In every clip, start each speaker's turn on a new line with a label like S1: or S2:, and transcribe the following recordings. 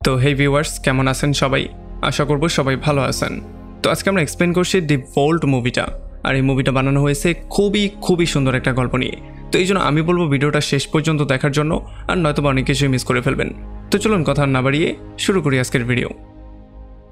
S1: তো হেই ভিউয়ার্স, কেমন আছেন সবাই? আশা করব সবাই ভালো আছেন। তো আজকে আমরা এক্সপ্লেন করছি দি ভোল্ট মুভিটা। আর এই মুভিটা বানানো হয়েছে খুবই সুন্দর একটা গল্প নিয়ে। তো এই জন্য আমি বলবো ভিডিওটা শেষ পর্যন্ত দেখার জন্য, আর নয়তো অনেক কিছুই মিস করে ফেলবেন। তো চলুন কথা না বাড়িয়ে শুরু করি আজকের ভিডিও।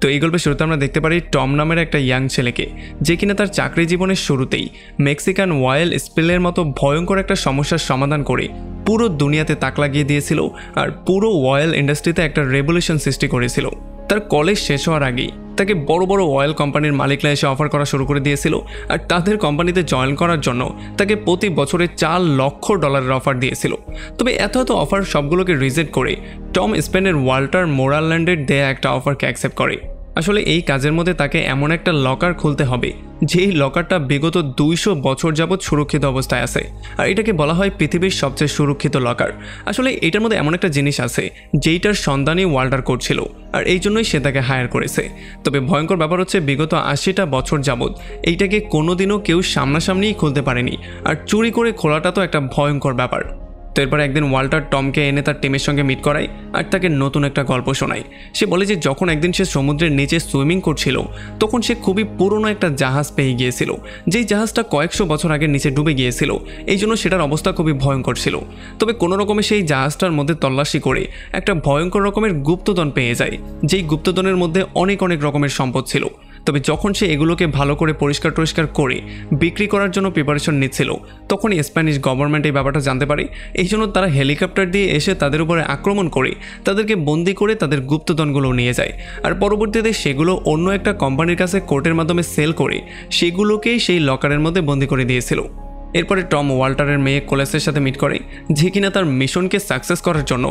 S1: তো এই গল্পের শুরুতে আমরা দেখতে পারি টম নামের একটা ইয়াং ছেলেকে, যে কিনা তার চাকরি জীবনের শুরুতেই মেক্সিকান ওয়াইল্ড স্পেলের মতো ভয়ঙ্কর একটা সমস্যার সমাধান করে পুরো দুনিয়াতে তাক লাগিয়ে দিয়েছিল আর পুরো ওয়েল ইন্ডাস্ট্রিতে একটা রেভলিউশন সৃষ্টি করেছিল। তার কলেজ শেষ হওয়ার আগেই তাকে বড় বড় অয়েল কোম্পানির মালিকরা এসে অফার করা শুরু করে দিয়েছিল, আর তাদের কোম্পানিতে জয়েন করার জন্য তাকে প্রতি বছরে $4 লক্ষ অফার দিয়েছিল। তবে এত অফার সবগুলোকে রিজেক্ট করে টম স্পেনের ওয়াল্টার মোরাল্যান্ডের দেয়া একটা অফারকে অ্যাকসেপ্ট করে। আসলে এই কাজের মধ্যে তাকে এমন একটা লকার খুলতে হবে যেই লকারটা বিগত 200 বছর যাবৎ সুরক্ষিত অবস্থায় আছে, আর এটাকে বলা হয় পৃথিবীর সবচেয়ে সুরক্ষিত লকার। আসলে এটার মধ্যে এমন একটা জিনিস আছে যেইটার সন্ধানই ওয়াল্টার করছিল, আর এই জন্যই সে তাকে হায়ার করেছে। তবে ভয়ঙ্কর ব্যাপার হচ্ছে বিগত 80টা বছর যাবৎ এইটাকে কোনোদিনও কেউ সামনাসামনিই খুলতে পারেনি, আর চুরি করে খোলাটা তো একটা ভয়ঙ্কর ব্যাপার। তো এরপর একদিন ওয়াল্টার টমকে এনে তার টিমের সঙ্গে মিট করায় আর তাকে নতুন একটা গল্প শোনায়। সে বলে যে যখন একদিন সে সমুদ্রের নিচে সুইমিং করছিল তখন সে খুবই পুরনো একটা জাহাজ পেয়ে গিয়েছিল, যেই জাহাজটা কয়েকশো বছর আগে নিচে ডুবে গিয়েছিল। এই জন্য সেটার অবস্থা খুবই ভয়ঙ্কর ছিল। তবে কোনো রকমে সেই জাহাজটার মধ্যে তল্লাশি করে একটা ভয়ঙ্কর রকমের গুপ্তধন পেয়ে যায়, যেই গুপ্তধনের মধ্যে অনেক রকমের সম্পদ ছিল। তবে যখন সে এগুলোকে ভালো করে পরিষ্কার করে বিক্রি করার জন্য প্রিপারেশন নিচ্ছিল, তখনই স্প্যানিশ গভর্নমেন্ট এই ব্যাপারটা জানতে পারে। এই জন্য তারা হেলিকপ্টার দিয়ে এসে তাদের উপরে আক্রমণ করে তাদেরকে বন্দি করে তাদের গুপ্তধনগুলো নিয়ে যায়, আর পরবর্তীতে সেগুলো অন্য একটা কোম্পানির কাছে কোর্টের মাধ্যমে সেল করে সেগুলোকেই সেই লকারের মধ্যে বন্দি করে দিয়েছিল। এরপরে টম ওয়াল্টারের মেয়ে কোলেসের সাথে মিট করে, যে কিনা তার মিশনকে সাকসেস করার জন্য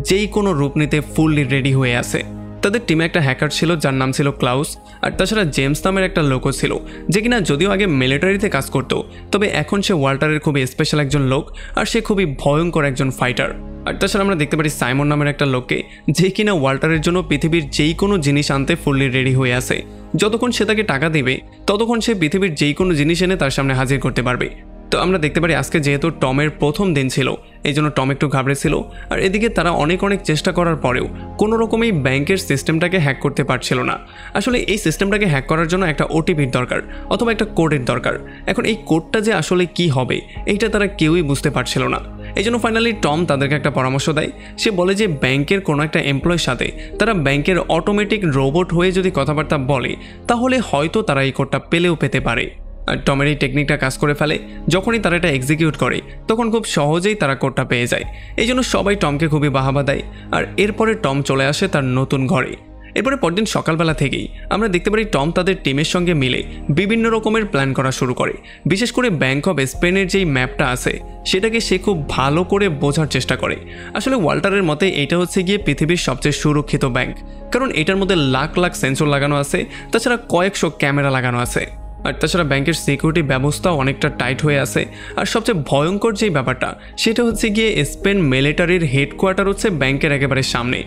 S1: যেই কোনো রূপ নিতে ফুললি রেডি হয়ে আছে। তাদের টিমে একটা হ্যাকার ছিল যার নাম ছিল ক্লাউস, আর তাছাড়া জেমস নামের একটা লোকও ছিল, যে কিনা যদিও আগে মিলিটারিতে কাজ করত, তবে এখন সে ওয়াল্টারের খুবই স্পেশাল একজন লোক, আর সে খুবই ভয়ঙ্কর একজন ফাইটার। আর তাছাড়া আমরা দেখতে পারি সাইমন নামের একটা লোককে, যে কিনা ওয়াল্টারের জন্য পৃথিবীর যেই কোনো জিনিস আনতে ফুললি রেডি হয়ে আছে। যতক্ষণ সে তাকে টাকা দেবে ততক্ষণ সে পৃথিবীর যেই কোনো জিনিস এনে তার সামনে হাজির করতে পারবে। তো আমরা দেখতে পারি আজকে যেহেতু টমের প্রথম দিন ছিল, এই জন্য টম একটু ঘাবড়েছিল, আর এদিকে তারা অনেক চেষ্টা করার পরেও কোনো রকমই ব্যাংকের সিস্টেমটাকে হ্যাক করতে পারছিল না। আসলে এই সিস্টেমটাকে হ্যাক করার জন্য একটা ওটিপির দরকার অথবা একটা কোডের দরকার। এখন এই কোডটা যে আসলে কি হবে এইটা তারা কেউই বুঝতে পারছিল না। এই জন্য ফাইনালি টম তাদেরকে একটা পরামর্শ দেয়। সে বলে যে ব্যাংকের কোনো একটা এমপ্লয়ের সাথে তারা ব্যাংকের অটোমেটিক রোবট হয়ে যদি কথাবার্তা বলে তাহলে হয়তো তারা এই কোডটা পেলেও পেতে পারে। আর টমের এই টেকনিকটা কাজ করে ফেলে। যখনই তারা এটা এক্সিকিউট করে তখন খুব সহজেই তারা কোডটা পেয়ে যায়। এই জন্য সবাই টমকে খুবই বাহাবা দেয়, আর এরপরে টম চলে আসে তার নতুন ঘরে। এরপরে পরদিন সকালবেলা থেকেই আমরা দেখতে পারি টম তাদের টিমের সঙ্গে মিলে বিভিন্ন রকমের প্ল্যান করা শুরু করে। বিশেষ করে ব্যাংক অফ স্পেনের যেই ম্যাপটা আছে সেটাকে সে খুব ভালো করে বোঝার চেষ্টা করে। আসলে ওয়াল্টারের মতে এটা হচ্ছে গিয়ে পৃথিবীর সবচেয়ে সুরক্ষিত ব্যাংক, কারণ এটার মধ্যে লাখ সেন্সর লাগানো আছে, তাছাড়া কয়েকশো ক্যামেরা লাগানো আছে, আর তাছাড়া ব্যাংকের সিকিউরিটি ব্যবস্থাও অনেকটা টাইট হয়ে আছে। আর সবচেয়ে ভয়ঙ্কর যেই ব্যাপারটা সেটা হচ্ছে গিয়ে স্পেন মিলিটারির হেডকোয়ার্টার হচ্ছে ব্যাংকের একেবারে সামনে।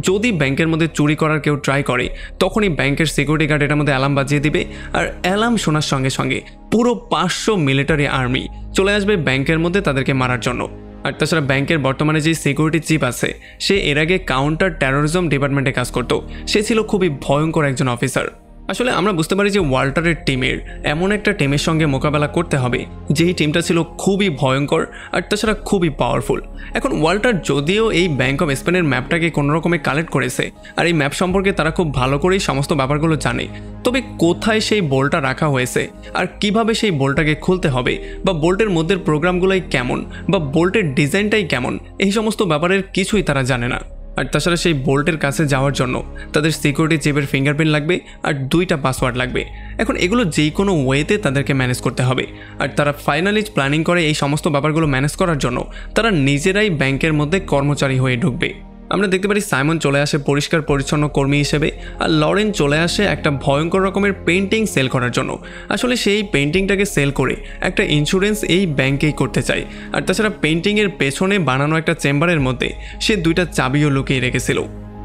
S1: যদি ব্যাংকের মধ্যে চুরি করার কেউ ট্রাই করে তখনই ব্যাংকের সিকিউরিটি গার্ড এটার মধ্যে অ্যালার্ম বাজিয়ে দিবে, আর অ্যালার্ম শোনার সঙ্গে সঙ্গে পুরো 500 মিলিটারি আর্মি চলে আসবে ব্যাংকের মধ্যে তাদেরকে মারার জন্য। আর তাছাড়া ব্যাংকের বর্তমানে যে সিকিউরিটি চিফ আছে সে এর আগে কাউন্টার টেরোরিজম ডিপার্টমেন্টে কাজ করতো। সে ছিল খুবই ভয়ঙ্কর একজন অফিসার। আসলে আমরা বুঝতে পারি যে ওয়াল্টারের টিমের এমন একটা টিমের সঙ্গে মোকাবেলা করতে হবে যেই টিমটা ছিল খুবই ভয়ঙ্কর আর তাছাড়া খুবই পাওয়ারফুল। এখন ওয়াল্টার যদিও এই ব্যাংক অফ স্পেনের ম্যাপটাকে কোনো রকমে কালেক্ট করেছে, আর এই ম্যাপ সম্পর্কে তারা খুব ভালো করেই সমস্ত ব্যাপারগুলো জানে, তবে কোথায় সেই বোল্টটা রাখা হয়েছে আর কিভাবে সেই বোল্টটাকে খুলতে হবে, বা বোল্টের মধ্যে প্রোগ্রামগুলোই কেমন, বা বোল্টের ডিজাইনটাই কেমন, এই সমস্ত ব্যাপারের কিছুই তারা জানে না। আর তাছাড়া সেই বোল্টের কাছে যাওয়ার জন্য তাদের সিকিউরিটি চিপের ফিঙ্গারপ্রিন্ট লাগবে আর 2টা পাসওয়ার্ড লাগবে। এখন এগুলো যেই কোনো ওয়েতে তাদেরকে ম্যানেজ করতে হবে, আর তারা ফাইনালি প্ল্যানিং করে এই সমস্ত ব্যাপারগুলো ম্যানেজ করার জন্য তারা নিজেরাই ব্যাংকের মধ্যে কর্মচারী হয়ে ঢুকবে। আমরা দেখতে পারি সাইমন চলে আসে পরিষ্কার পরিচ্ছন্ন কর্মী হিসেবে, আর লরেন চলে আসে একটা ভয়ঙ্কর রকমের পেন্টিং সেল করার জন্য। আসলে সেই পেন্টিংটাকে সেল করে একটা ইন্স্যুরেন্স এই ব্যাংকেই করতে চায়। আর তাছাড়া পেন্টিংয়ের পেছনে বানানো একটা চেম্বারের মধ্যে সে 2টা চাবিও লুকিয়ে রেখেছিল।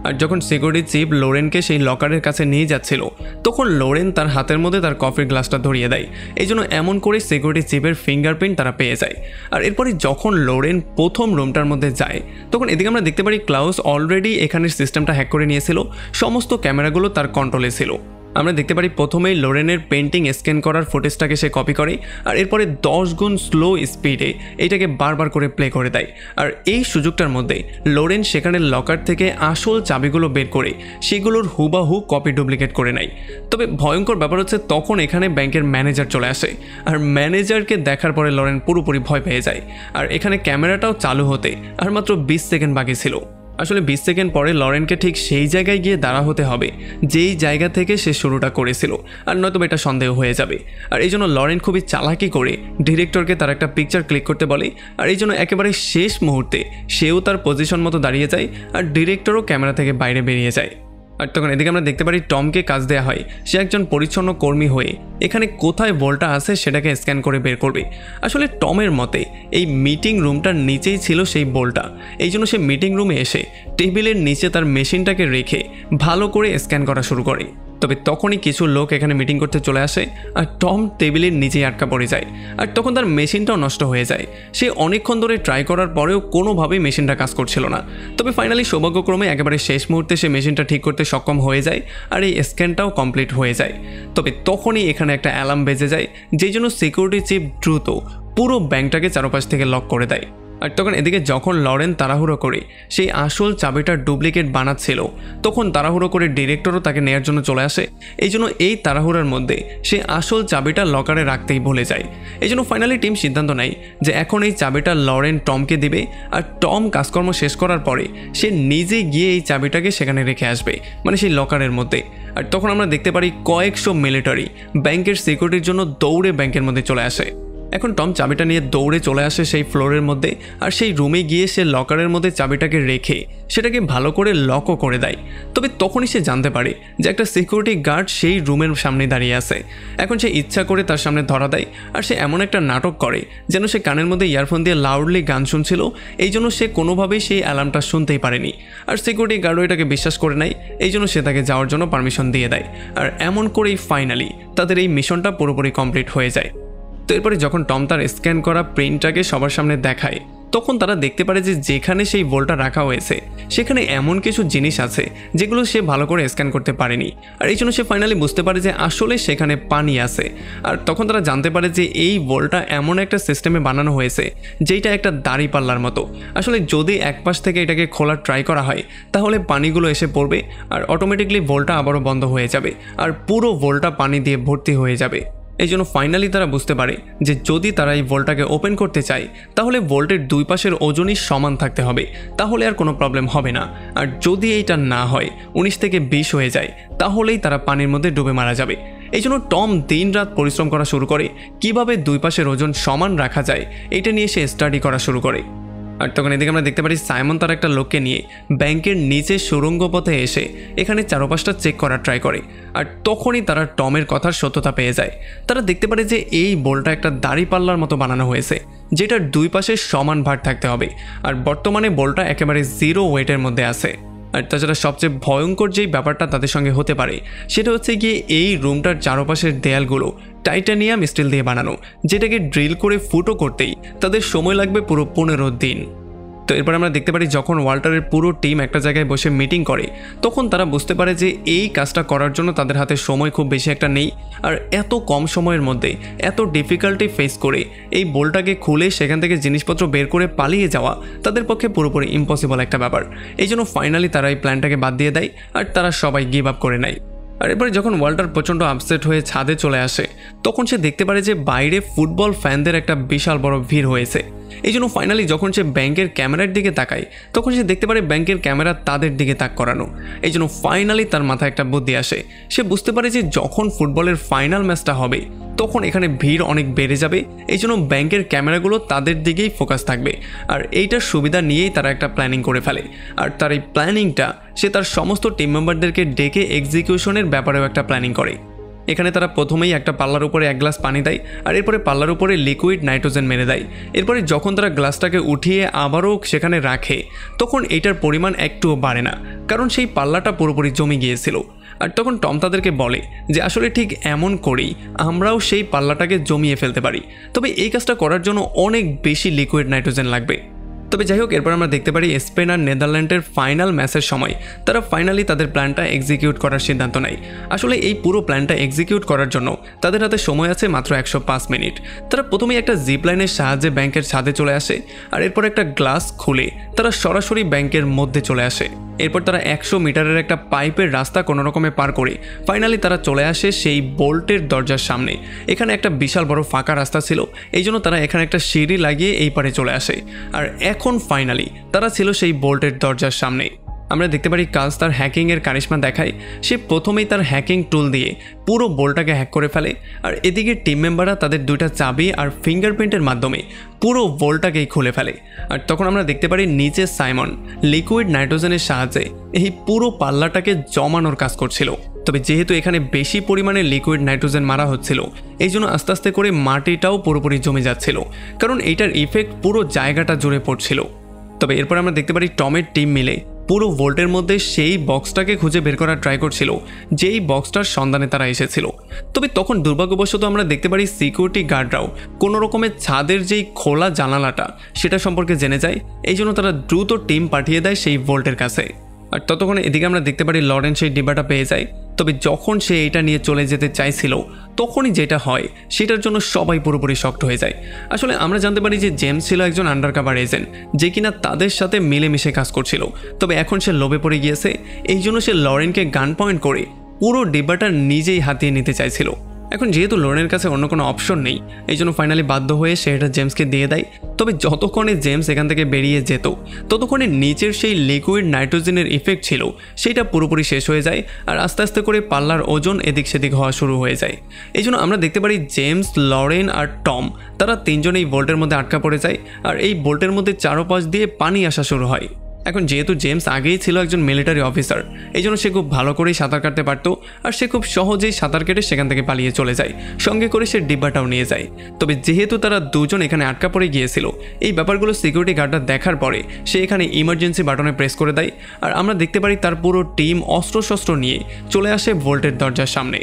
S1: আর যখন সিকিউরিটি চিফ লোরেনকে সেই লকারের কাছে নিয়ে যাচ্ছিল তখন লোরেন তার হাতের মধ্যে তার কফির গ্লাসটা ধরিয়ে দেয়। এই জন্য এমন করে সিকিউরিটি চিফের ফিঙ্গারপ্রিন্ট তারা পেয়ে যায়। আর এরপরে যখন লোরেন প্রথম রুমটার মধ্যে যায় তখন এদিকে আমরা দেখতে পারি ক্লাউস অলরেডি এখানের সিস্টেমটা হ্যাক করে নিয়েছিল, সমস্ত ক্যামেরাগুলো তার কন্ট্রোলে ছিল। আমরা দেখতে পারি প্রথমেই লোরেনের পেন্টিং স্ক্যান করার ফুটেজটাকে সে কপি করে আর এরপরে 10 গুণ স্লো স্পিডে এইটাকে বারবার করে প্লে করে দেয়। আর এই সুযোগটার মধ্যে লোরেন সেখানে লকার থেকে আসল চাবিগুলো বের করে সেগুলোর হুবাহু কপি ডুপ্লিকেট করে নেয়। তবে ভয়ঙ্কর ব্যাপার হচ্ছে তখন এখানে ব্যাংকের ম্যানেজার চলে আসে আর ম্যানেজারকে দেখার পরে লোরেন পুরোপুরি ভয় পেয়ে যায়। আর এখানে ক্যামেরাটাও চালু হতে আর মাত্র 20 সেকেন্ড বাকি ছিল। আসলে 20 সেকেন্ড পরে লরেনকে ঠিক সেই জায়গায় গিয়ে দাঁড়া হতে হবে যেই জায়গা থেকে সে শুরুটা করেছিল, আর নয়তো এটা সন্দেহ হয়ে যাবে। আর এই জন্য লরেন খুবই চালাকি করে ডিরেক্টরকে তার একটা পিকচার ক্লিক করতে বলে। আর এই জন্য একেবারে শেষ মুহূর্তে সেও তার পজিশন মতো দাঁড়িয়ে যায় আর ডিরেক্টরও ক্যামেরা থেকে বাইরে বেরিয়ে যায়। আর তখন এদিকে আমরা দেখতে পারি টমকে কাজ দেওয়া হয় সে একজন পরিচ্ছন্ন কর্মী হয়ে এখানে কোথায় বলটা আছে সেটাকে স্ক্যান করে বের করবে। আসলে টমের মতে এই মিটিং রুমটার নিচেই ছিল সেই বলটা, এই জন্য সে মিটিং রুমে এসে টেবিলের নিচে তার মেশিনটাকে রেখে ভালো করে স্ক্যান করা শুরু করে। তবে তখনই কিছু লোক এখানে মিটিং করতে চলে আসে আর টম টেবিলের নিচেই আটকা পড়ে যায় আর তখন তার মেশিনটাও নষ্ট হয়ে যায়। সে অনেকক্ষণ ধরে ট্রাই করার পরেও কোনোভাবেই মেশিনটা কাজ করছিল না। তবে ফাইনালি সৌভাগ্যক্রমে একেবারে শেষ মুহূর্তে সে মেশিনটা ঠিক করতে সক্ষম হয়ে যায় আর এই স্ক্যানটাও কমপ্লিট হয়ে যায়। তবে তখনই এখানে একটা অ্যালার্ম বেজে যায় যেই জন্য সিকিউরিটি চিফ দ্রুত পুরো ব্যাংকটাকে চারপাশ থেকে লক করে দেয়। আর তখন এদিকে যখন লরেন তাড়াহুড়ো করে সেই আসল চাবিটার ডুপ্লিকেট বানাচ্ছিল তখন তাড়াহুড়ো করে ডিরেক্টরও তাকে নেয়ার জন্য চলে আসে। এই জন্য এই তাড়াহুড়োর মধ্যে সে আসল চাবিটা লকারে রাখতেই ভুলে যায়। এই জন্য ফাইনালি টিম সিদ্ধান্ত নেয় যে এখন এই চাবিটা লরেন টমকে দিবে আর টম কাজকর্ম শেষ করার পরে সে নিজে গিয়ে এই চাবিটাকে সেখানে রেখে আসবে, মানে সেই লকারের মধ্যে। আর তখন আমরা দেখতে পারি কয়েকশো মিলিটারি ব্যাংকের সিকিউরিটির জন্য দৌড়ে ব্যাংকের মধ্যে চলে আসে। এখন টম চাবিটা নিয়ে দৌড়ে চলে আসে সেই ফ্লোরের মধ্যে আর সেই রুমে গিয়ে সে লকারের মধ্যে চাবিটাকে রেখে সেটাকে ভালো করে লকও করে দেয়। তবে তখনই সে জানতে পারে যে একটা সিকিউরিটি গার্ড সেই রুমের সামনে দাঁড়িয়ে আছে। এখন সে ইচ্ছা করে তার সামনে ধরা দেয় আর সে এমন একটা নাটক করে যেন সে কানের মধ্যে ইয়ারফোন দিয়ে লাউডলি গান শুনছিল, এই জন্য সে কোনোভাবেই সেই অ্যালার্মটা শুনতেই পারেনি। আর সিকিউরিটি গার্ডও এটাকে বিশ্বাস করে নেয়, এই জন্য সে তাকে যাওয়ার জন্য পারমিশন দিয়ে দেয়। আর এমন করেই ফাইনালি তাদের এই মিশনটা পুরোপুরি কমপ্লিট হয়ে যায়। তো এরপরে যখন টম তার স্ক্যান করা প্রিন্টটাকে সবার সামনে দেখায় তখন তারা দেখতে পারে যে যেখানে সেই বলটা রাখা হয়েছে সেখানে এমন কিছু জিনিস আছে যেগুলো সে ভালো করে স্ক্যান করতে পারেনি। আর এই জন্য সে ফাইনালি বুঝতে পারে যে আসলে সেখানে পানি আছে। আর তখন তারা জানতে পারে যে এই বলটা এমন একটা সিস্টেমে বানানো হয়েছে যেটা একটা দাঁড়িপাল্লার মতো। আসলে যদি এক পাশ থেকে এটাকে খোলার ট্রাই করা হয় তাহলে পানিগুলো এসে পড়বে আর অটোমেটিকলি ভোল্টটা আবারও বন্ধ হয়ে যাবে আর পুরো ভোল্টটা পানি দিয়ে ভর্তি হয়ে যাবে। এই জন্য ফাইনালি তারা বুঝতে পারে যে যদি তারা এই ভোল্টটাকে ওপেন করতে চায় তাহলে ভোল্টের দুই পাশের ওজনই সমান থাকতে হবে, তাহলে আর কোনো প্রবলেম হবে না। আর যদি এইটা না হয় 19 থেকে 20 হয়ে যায় তাহলেই তারা পানির মধ্যে ডুবে মারা যাবে। এই জন্য টম দিন রাত পরিশ্রম করা শুরু করে কিভাবে দুই পাশের ওজন সমান রাখা যায় এটা নিয়ে সে স্টাডি করা শুরু করে। আর তখন এদিকে আমরা দেখতে পারি সাইমন তার একটা লোককে নিয়ে ব্যাংকের নিচে সুড়ঙ্গ পথে এসে এখানে চারপাশটা চেক করার ট্রাই করে। আর তখনই তারা টমের কথার সত্যতা পেয়ে যায়। তারা দেখতে পারে যে এই বলটা একটা দাঁড়িপাল্লার মতো বানানো হয়েছে যেটার দুই পাশে সমান ভার থাকতে হবে আর বর্তমানে বলটা একেবারে 0 ওয়েটের মধ্যে আছে। আর তাছাড়া সবচেয়ে ভয়ঙ্কর যেই ব্যাপারটা তাদের সঙ্গে হতে পারে সেটা হচ্ছে গিয়ে এই রুমটার চারপাশের দেয়ালগুলো টাইটানিয়াম স্টিল দিয়ে বানানো, যেটাকে ড্রিল করে ফুটো করতেই তাদের সময় লাগবে পুরো 15 দিন। তো এরপর আমরা দেখতে পারি যখন ওয়াল্টারের পুরো টিম একটা জায়গায় বসে মিটিং করে তখন তারা বুঝতে পারে যে এই কাজটা করার জন্য তাদের হাতে সময় খুব বেশি একটা নেই। আর এত কম সময়ের মধ্যে এত ডিফিকাল্টি ফেস করে এই বোলটাকে খুলে সেখান থেকে জিনিসপত্র বের করে পালিয়ে যাওয়া তাদের পক্ষে পুরোপুরি ইম্পসিবল একটা ব্যাপার। এই জন্য ফাইনালি তারা এই প্ল্যানটাকে বাদ দিয়ে দেয় আর তারা সবাই গিভ আপ করে নেয়। আর এরপরে যখন ওয়াল্টার প্রচণ্ড আপসেট হয়ে ছাদে চলে আসে তখন সে দেখতে পারে যে বাইরে ফুটবল ফ্যানদের একটা বিশাল বড় ভিড় হয়েছে। এই জন্য ফাইনালি যখন সে ব্যাংকের ক্যামেরার দিকে তাকায় তখন সে দেখতে পারে ব্যাংকের ক্যামেরা তাদের দিকে তাক করানো। এই জন্য ফাইনালি তার মাথায় একটা বুদ্ধি আসে। সে বুঝতে পারে যে যখন ফুটবলের ফাইনাল ম্যাচটা হবে তখন এখানে ভিড় অনেক বেড়ে যাবে, এই জন্য ব্যাংকের ক্যামেরাগুলো তাদের দিকেই ফোকাস থাকবে। আর এইটার সুবিধা নিয়েই তারা একটা প্ল্যানিং করে ফেলে। আর তার এই প্ল্যানিংটা সে তার সমস্ত টিম মেম্বারদেরকে ডেকে এক্সিকিউশনের ব্যাপারেও একটা প্ল্যানিং করে। এখানে তারা প্রথমেই একটা পাল্লার উপরে এক গ্লাস পানি দেয় আর এরপরে পাল্লার উপরে লিকুইড নাইট্রোজেন মেরে দেয়। এরপরে যখন তারা গ্লাসটাকে উঠিয়ে আবারও সেখানে রাখে তখন এইটার পরিমাণ একটুও বাড়ে না, কারণ সেই পাল্লাটা পুরোপুরি জমে গিয়েছিল। আর তখন টম তাদেরকে বলে যে আসলে ঠিক এমন করেই আমরাও সেই পাল্লাটাকে জমিয়ে ফেলতে পারি, তবে এই কাজটা করার জন্য অনেক বেশি লিকুইড নাইট্রোজেন লাগবে। তবে যাই হোক, এরপর আমরা দেখতে পারি স্পেন আর নেদারল্যান্ডের ফাইনাল ম্যাচের সময় তারা ফাইনালি তাদের প্ল্যানটা এক্সিকিউট করার সিদ্ধান্ত নেয়। আসলে এই পুরো প্ল্যানটা এক্সিকিউট করার জন্য তাদের হাতে সময় আছে মাত্র 105 মিনিট। তারা প্রথমেই একটা জিপ লাইনের সাহায্যে ব্যাংকের ছাদে চলে আসে আর এরপর একটা গ্লাস খুলে তারা সরাসরি ব্যাংকের মধ্যে চলে আসে। এরপর তারা 100 মিটারের একটা পাইপের রাস্তা কোনো রকমে পার করে ফাইনালি তারা চলে আসে সেই বোল্টের দরজার সামনে। এখানে একটা বিশাল বড় ফাঁকা রাস্তা ছিল, এই জন্য তারা এখানে একটা সিঁড়ি লাগিয়ে এই পারে চলে আসে। আর এখন ফাইনালি তারা ছিল সেই বোল্টের দরজার সামনে। আমরা দেখতে পারি কাজ তার হ্যাকিংয়ের কারিশমা দেখায়। সে প্রথমেই তার হ্যাকিং টুল দিয়ে পুরো বোল্টটাকে হ্যাক করে ফেলে আর এদিকে টিম মেম্বাররা তাদের 2টা চাবি আর ফিঙ্গারপ্রিন্টের মাধ্যমে পুরো বোল্টটাকেই খুলে ফেলে। আর তখন আমরা দেখতে পারি নিচে সাইমন লিকুইড নাইট্রোজেনের সাহায্যে এই পুরো পাল্লাটাকে জমানোর কাজ করছিল। তবে যেহেতু এখানে বেশি পরিমাণে লিকুইড নাইট্রোজেন মারা হচ্ছিল, এই জন্য আস্তে আস্তে করে মাটিটাও পুরোপুরি জমে যাচ্ছিল, কারণ এইটার ইফেক্ট পুরো জায়গাটা জুড়ে পড়ছিল। তবে এরপর আমরা দেখতে পারি টমের টিম মিলে পুরো ভোল্টের মধ্যে সেই বক্সটাকে খুঁজে বের করার ট্রাই করছিল যেই বক্সটার সন্ধানে তারা এসেছিল। তবে তখন দুর্ভাগ্যবশত আমরা দেখতে পারি সিকিউরিটি গার্ডরাও কোনো রকমের ছাদের যেই খোলা জানালাটা সেটা সম্পর্কে জেনে যায়, এই জন্য তারা দ্রুত টিম পাঠিয়ে দেয় সেই ভোল্টের কাছে। আর ততক্ষণে এদিকে আমরা দেখতে পারি লরেন সেই ডিব্বাটা পেয়ে যায়। তবে যখন সে এটা নিয়ে চলে যেতে চাইছিল তখনই যেটা হয় সেটার জন্য সবাই পুরোপুরি শক্ট হয়ে যায়। আসলে আমরা জানতে পারি যে জেমস ছিল একজন আন্ডারকভার এজেন্ট যে কিনা তাদের সাথে মিলেমিশে কাজ করছিল। তবে এখন সে লোভে পড়ে গিয়েছে, এই জন্য সে লরেনকে গান পয়েন্ট করে পুরো ডিব্বাটা নিজেই হাতিয়ে নিতে চাইছিল। এখন যেহেতু লরেনের কাছে অন্য কোনো অপশন নেই, এই জন্য ফাইনালি বাধ্য হয়ে সে এটা জেমসকে দিয়ে দেয়। তবে যতক্ষণে জেমস এখান থেকে বেরিয়ে যেত ততক্ষণে নিচের সেই লিকুইড নাইট্রোজেনের ইফেক্ট ছিল সেটা পুরোপুরি শেষ হয়ে যায় আর আস্তে আস্তে করে পাল্লার ওজন এদিক সেদিক হওয়া শুরু হয়ে যায়। এই জন্য আমরা দেখতে পারি জেমস, লরেন আর টম তারা তিনজনেই বোল্টের মধ্যে আটকা পড়ে যায় আর এই বোল্টের মধ্যে চারপাশ দিয়ে পানি আসা শুরু হয়। এখন যেহেতু জেমস আগেই ছিল একজন মিলিটারি অফিসার, এই জন্য সে খুব ভালো করেই সাঁতার কাটতে পারতো আর সে খুব সহজেই সাঁতার কেটে সেখান থেকে পালিয়ে চলে যায়, সঙ্গে করে সে ডিব্বাটাও নিয়ে যায়। তবে যেহেতু তারা দুজন এখানে আটকা পড়ে গিয়েছিল, এই ব্যাপারগুলো সিকিউরিটি গার্ডরা দেখার পরে সে এখানে ইমার্জেন্সি বাটনে প্রেস করে দেয় আর আমরা দেখতে পারি তার পুরো টিম অস্ত্রশস্ত্র নিয়ে চলে আসে ভোল্টের দরজার সামনে।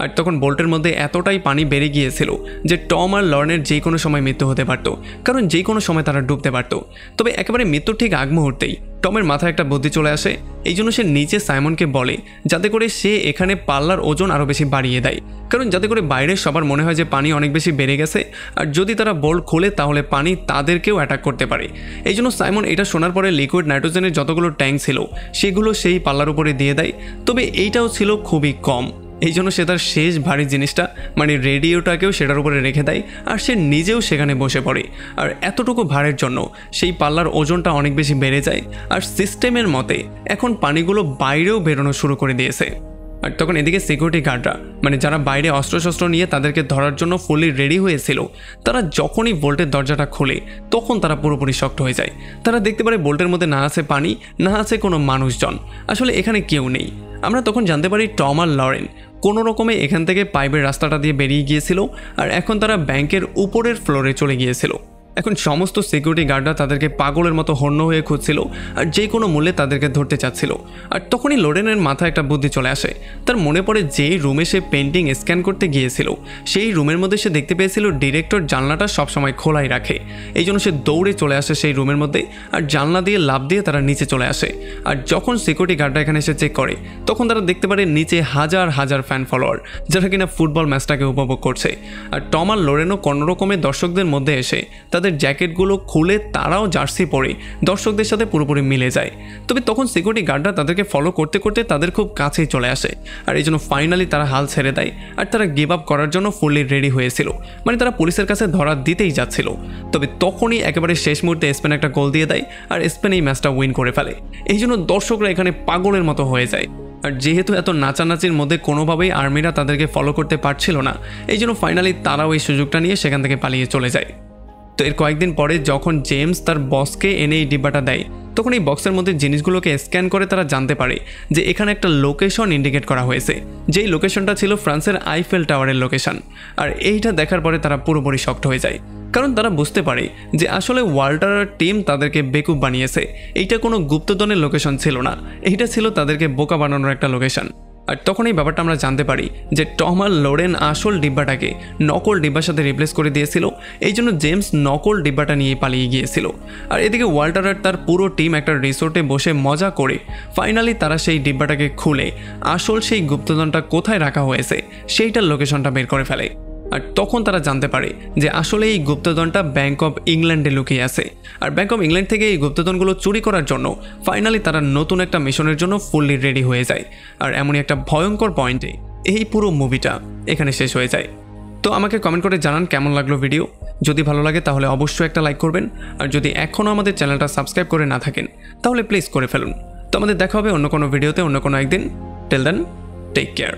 S1: আর তখন বোল্টের মধ্যে এতটাই পানি বেড়ে গিয়েছিল যে টম আর লরেনের যে কোনো সময় মৃত্যু হতে পারত, কারণ যে কোনো সময় তারা ডুবতে পারত। তবে একেবারে মৃত্যুর ঠিক আগ মুহূর্তেই টমের মাথায় একটা বুদ্ধি চলে আসে, এই জন্য সে নিচে সাইমনকে বলে যাতে করে সে এখানে পাল্লার ওজন আরও বেশি বাড়িয়ে দেয়, কারণ যাতে করে বাইরে সবার মনে হয় যে পানি অনেক বেশি বেড়ে গেছে আর যদি তারা বোল্ট খোলে তাহলে পানি তাদেরকেও অ্যাটাক করতে পারে। এই জন্য সাইমন এটা শোনার পরে লিকুইড নাইট্রোজেনের যতগুলো ট্যাঙ্ক ছিল সেগুলো সেই পাল্লার উপরে দিয়ে দেয়। তবে এইটাও ছিল খুবই কম, এই জন্য সে তার শেষ ভারী জিনিসটা মানে রেডিওটাকেও সেটার উপরে রেখে দেয় আর সে নিজেও সেখানে বসে পড়ে। আর এতটুকু ভারের জন্য সেই পাল্লার ওজনটা অনেক বেশি বেড়ে যায় আর সিস্টেমের মতে এখন পানিগুলো বাইরেও বেরোনো শুরু করে দিয়েছে। আর তখন এদিকে সিকিউরিটি গার্ডরা মানে যারা বাইরে অস্ত্রশস্ত্র নিয়ে তাদেরকে ধরার জন্য ফুলি রেডি হয়েছিল, তারা যখনই বোল্টের দরজাটা খোলে তখন তারা পুরোপুরি শক্ট হয়ে যায়। তারা দেখতে পারে বোল্টের মধ্যে না আছে পানি, না আছে কোনো মানুষজন, আসলে এখানে কেউ নেই। আমরা তখন জানতে পারি টম আর লরেন কোনো রকমে এখান থেকে পাইপের রাস্তাটা দিয়ে বেরিয়ে গিয়েছিল আর এখন তারা ব্যাংকের উপরের ফ্লোরে চলে গিয়েছিল। এখন সমস্ত সিকিউরিটি গার্ডরা তাদেরকে পাগলের মতো হন্য হয়ে খুঁজছিল আর যে কোনো মূল্যে তাদেরকে ধরতে চাচ্ছিল। আর তখনই লোরেনের মাথায় একটা বুদ্ধি চলে আসে, তার মনে পড়ে যেই রুমে সে পেন্টিং স্ক্যান করতে গিয়েছিল সেই রুমের মধ্যে সে দেখতে পেয়েছিল ডিরেক্টর জানলাটা সবসময় খোলাই রাখে। এই জন্য সে দৌড়ে চলে আসে সেই রুমের মধ্যে আর জানলা দিয়ে লাফ দিয়ে তারা নিচে চলে আসে। আর যখন সিকিউরিটি গার্ডরা এখানে এসে চেক করে তখন তারা দেখতে পারে নিচে হাজার হাজার ফ্যান ফলোয়ার যারা কিনা ফুটবল ম্যাচটাকে উপভোগ করছে। আর টম আর লোরেনও কোনো রকমের দর্শকদের মধ্যে এসে তাদের জ্যাকেটগুলো খুলে তারাও জার্সি পরে দর্শকদের সাথে পুরোপুরি মিলে যায়। তবে তখন সিকিউরিটি গার্ডরা তাদেরকে ফলো করতে করতে তাদের খুব কাছেই চলে আসে আর এই জন্য ফাইনালি তারা হাল ছেড়ে দেয় আর তারা গিভ আপ করার জন্য ফুললি রেডি হয়েছিল, মানে তারা পুলিশের কাছে ধরা দিতেই যাচ্ছিল। তবে তখনই একেবারে শেষ মুহূর্তে স্পেন একটা গোল দিয়ে দেয় আর স্পেন এই ম্যাচটা উইন করে ফেলে। এই জন্য দর্শকরা এখানে পাগলের মতো হয়ে যায়। আর যেহেতু এত নাচানাচির মধ্যে কোনোভাবেই আর্মিরা তাদেরকে ফলো করতে পারছিল না, এই জন্য ফাইনালি তারাও এই সুযোগটা নিয়ে সেখান থেকে পালিয়ে চলে যায়। তো এর কয়েকদিন পরে যখন জেমস তার বসকে এনে এই ডিব্বাটা দেয় তখন এই বক্সের মধ্যে জিনিসগুলোকে স্ক্যান করে তারা জানতে পারে যে এখানে একটা লোকেশন ইন্ডিকেট করা হয়েছে, যেই লোকেশনটা ছিল ফ্রান্সের আইফেল টাওয়ারের লোকেশন। আর এইটা দেখার পরে তারা পুরোপুরি শকড হয়ে যায়, কারণ তারা বুঝতে পারে যে আসলে ওয়াল্টারের টিম তাদেরকে বেকুব বানিয়েছে। এইটা কোনো গুপ্তধনের লোকেশন ছিল না, এইটা ছিল তাদেরকে বোকা বানানোর একটা লোকেশন। আর তখন এই ব্যাপারটা আমরা জানতে পারি যে টম আর লোরেন আসল ডিব্বাটাকে নকল ডিব্বার সাথে রিপ্লেস করে দিয়েছিল, এই জন্য জেমস নকল ডিব্বাটা নিয়ে পালিয়ে গিয়েছিল। আর এদিকে ওয়াল্টার আর তার পুরো টিম একটা রিসোর্টে বসে মজা করে ফাইনালি তারা সেই ডিব্বাটাকে খুলে আসল সেই গুপ্তধনটা কোথায় রাখা হয়েছে সেইটার লোকেশনটা বের করে ফেলে। আর তখন তারা জানতে পারে যে আসলে এই গুপ্তধনটা ব্যাংক অফ ইংল্যান্ডে লুকিয়ে আছে। আর ব্যাংক অফ ইংল্যান্ড থেকে এই গুপ্তধনগুলো চুরি করার জন্য ফাইনালি তারা নতুন একটা মিশনের জন্য ফুললি রেডি হয়ে যায়। আর এমনই একটা ভয়ঙ্কর পয়েন্টে এই পুরো মুভিটা এখানে শেষ হয়ে যায়। তো আমাকে কমেন্ট করে জানান কেমন লাগলো ভিডিও। যদি ভালো লাগে তাহলে অবশ্যই একটা লাইক করবেন, আর যদি এখনও আমাদের চ্যানেলটা সাবস্ক্রাইব করে না থাকেন তাহলে প্লিজ করে ফেলুন। তো আমাদের দেখা হবে অন্য কোনো ভিডিওতে অন্য কোনো একদিন। Till then, take care.